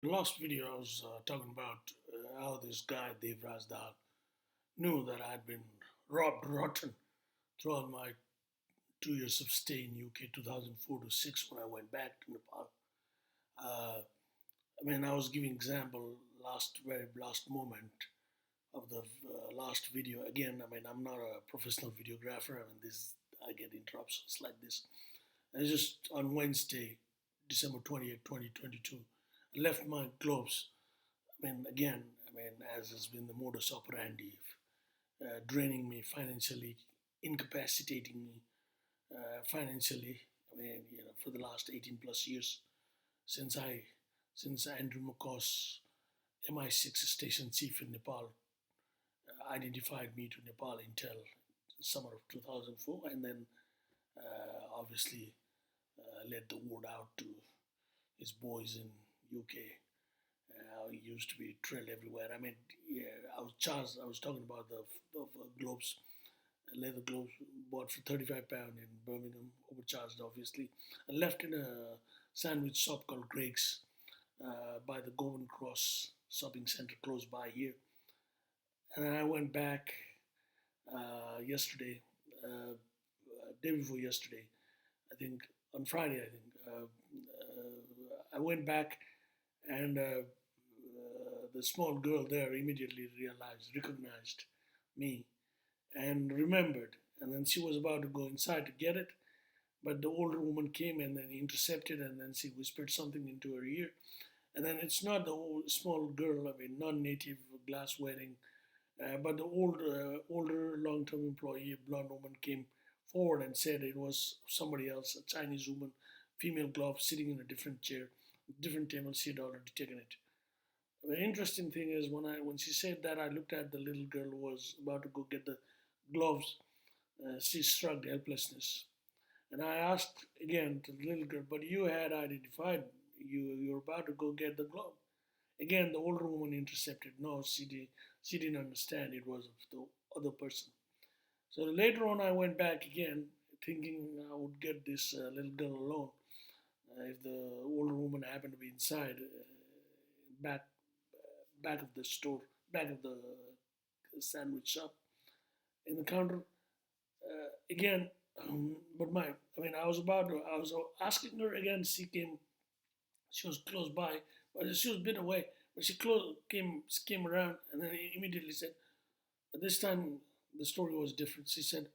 The last video I was talking about how this guy Dev Rajdal knew that I had been robbed rotten throughout my 2 years of stay in UK, 2004 to 6 when I went back to Nepal. Uh, I was giving example very last moment of the last video. Again, I'm not a professional videographer. I get interruptions like this. And it's just on Wednesday, December 20th, 2022, I left my gloves. Again, as has been the modus operandi, draining me financially, incapacitating me financially. For the last 18 plus years since Andrew McCaw's MI6 station chief in Nepal identified me to Nepal Int'L summer of 2004, and then obviously led the word out to his boys in UK. He used to be trailed everywhere. Yeah, I was charged. I was talking about the gloves, leather gloves bought for £35 in Birmingham, overcharged obviously, and left in a sandwich shop called Greg's by the Govan Cross shopping centre close by here. And then I went back yesterday, day before yesterday, I think on Friday, I think. I went back and the small girl there immediately recognized me and remembered. And then she was about to go inside to get it, but the older woman came and then intercepted, and then she whispered something into her ear. And then it's not the old, small girl, non-native, glass wearing, but the older long-term employee, a blonde woman, came forward and said it was somebody else, a Chinese woman, female glove, sitting in a different chair, different table. She had already taken it. The interesting thing is when she said that, I looked at the little girl who was about to go get the gloves. She shrugged helplessness, and I asked again to the little girl, "But you had identified you were about to go get the glove." Again, the older woman intercepted. No, she didn't understand. It was the other person. So later on, I went back again, thinking I would get this little girl alone. If the older woman happened to be inside, back back of the store, back of the sandwich shop, in the counter. Again, but I was asking her again. She was close by, but she was a bit away. But she came around, and then immediately said, but this time the story was different. She said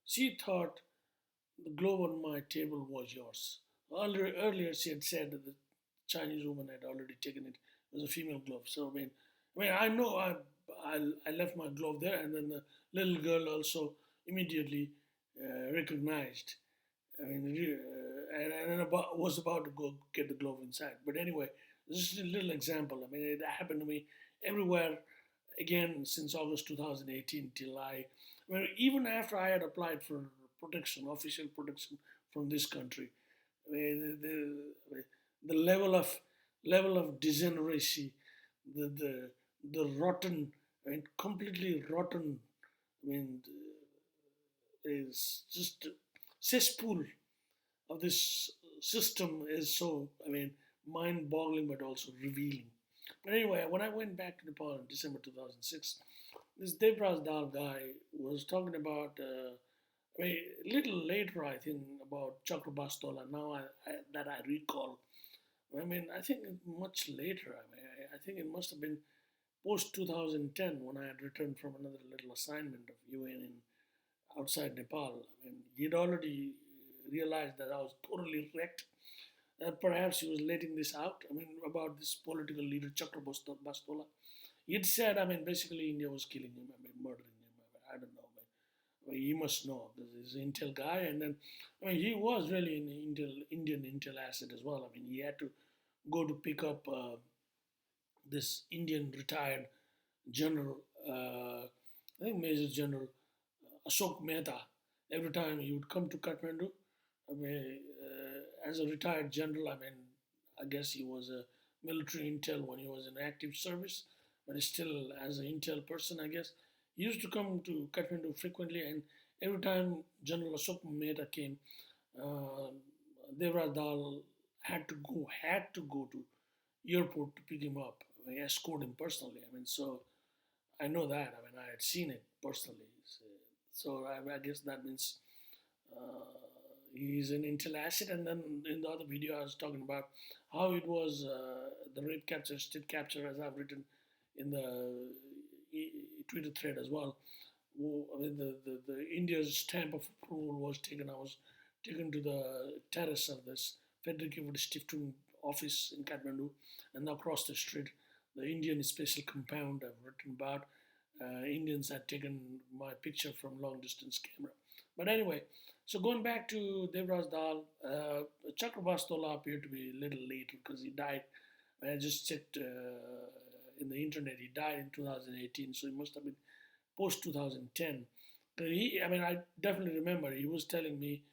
she thought the glove on my table was yours. Earlier she had said that the Chinese woman had already taken it. It was a female glove. So I know I left my glove there, and then the little girl also immediately recognized. Was about to go get the glove inside. But anyway, this is a little example. It happened to me everywhere again since August 2018 till even after I had applied for protection, official protection from this country, I mean, the level of degeneracy, the rotten, completely rotten, I mean, is just cesspool of this system is so, mind-boggling but also revealing. But anyway, when I went back to Nepal in December 2006, this Devras Dal guy was talking about, a little later, I think, about Chakrabastola. Now that I recall, I think much later. I think it must have been post 2010 when I had returned from another little assignment of UN in outside Nepal. He'd already realized that I was totally wrecked. Perhaps he was letting this out. About this political leader Chakrabastola. He'd said, basically India was killing him. Murdering him. I don't know. He must know because he's an Intel guy, and then he was really an Indian Intel asset as well. He had to go to pick up this Indian retired general, I think Major General Ashok Mehta. Every time he would come to Kathmandu, as a retired general, I guess he was a military intel when he was in active service, but still as an intel person, I guess. He used to come to Kathmandu frequently, and every time General Ashok Mehta came, uh, Devraj Dal had to go to airport to pick him up. I escort him personally. I mean, so I know that. I mean, I had seen it personally. So I guess that means he's an Int'L asset. And then in the other video, I was talking about how it was the rape capture, state capture, as I've written in the Twitter thread as well. I mean, the India's stamp of approval was taken. I was taken to the terrace of this Federative Stiftung office in Kathmandu, and across the street, the Indian Special Compound I've written about. Indians had taken my picture from long distance camera. But anyway, so going back to Devraj Dal, Chakrabastola appeared to be a little late because he died. I just checked in the internet. He died in 2018, so he must have been post 2010. I mean, I definitely remember he was telling me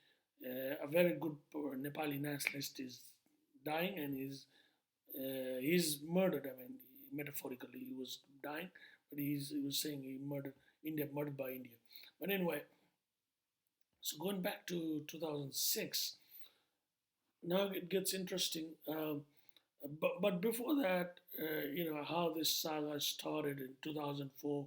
a very good Nepali nationalist is dying and he's murdered. I mean, metaphorically, he was dying, but he was saying he murdered India, murdered by India. But anyway, so going back to 2006, now it gets interesting. But before that, how this saga started in 2004.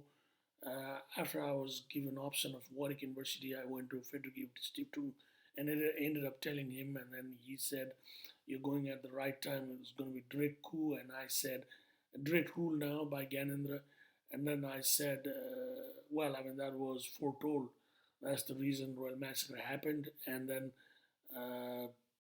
After I was given option of Warwick University, I went to Frederick Steve too, and it ended up telling him, and then he said, "You're going at the right time. It was going to be Drake coup," and I said, "Drake Rule Now" by Ganendra, and then I said, "Well, I mean that was foretold. That's the reason Royal Massacre happened," and then